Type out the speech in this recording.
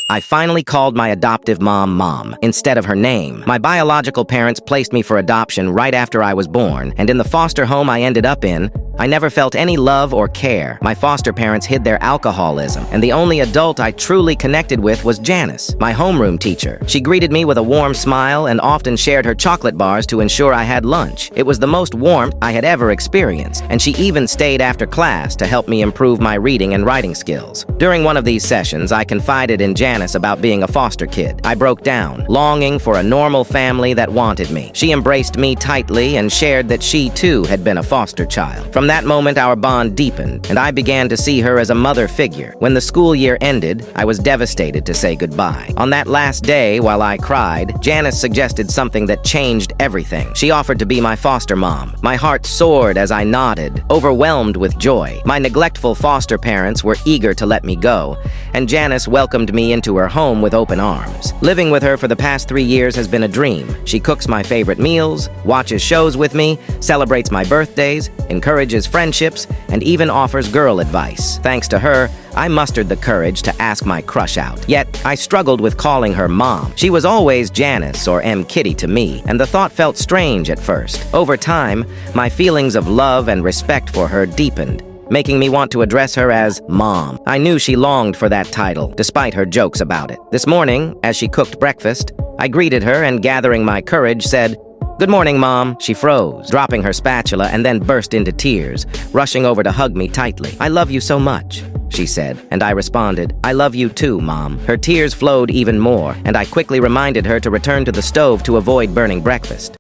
I finally called my adoptive mom Mom instead of her name. My biological parents placed me for adoption right after I was born, and in the foster home I ended up in, I never felt any love or care. My foster parents hid their alcoholism, and the only adult I truly connected with was Janice, my homeroom teacher. She greeted me with a warm smile and often shared her chocolate bars to ensure I had lunch. It was the most warmth I had ever experienced, and she even stayed after class to help me improve my reading and writing skills. During one of these sessions, I confided in Janice about being a foster kid. I broke down, longing for a normal family that wanted me. She embraced me tightly and shared that she too had been a foster child. From that moment, our bond deepened, and I began to see her as a mother figure. When the school year ended, I was devastated to say goodbye. On that last day, while I cried, Janice suggested something that changed everything. She offered to be my foster mom. My heart soared as I nodded, overwhelmed with joy. My neglectful foster parents were eager to let me go, and Janice welcomed me into her home with open arms. Living with her for the past 3 years has been a dream. She cooks my favorite meals, watches shows with me, celebrates my birthdays, encourages friendships, and even offers girl advice. Thanks to her, I mustered the courage to ask my crush out. Yet, I struggled with calling her mom. She was always Janice or M. Kitty to me, and the thought felt strange at first. Over time, my feelings of love and respect for her deepened, making me want to address her as Mom. I knew she longed for that title, despite her jokes about it. This morning, as she cooked breakfast, I greeted her and, gathering my courage, said, "Good morning, Mom." She froze, dropping her spatula, and then burst into tears, rushing over to hug me tightly. "I love you so much," she said, and I responded, "I love you too, Mom." Her tears flowed even more, and I quickly reminded her to return to the stove to avoid burning breakfast.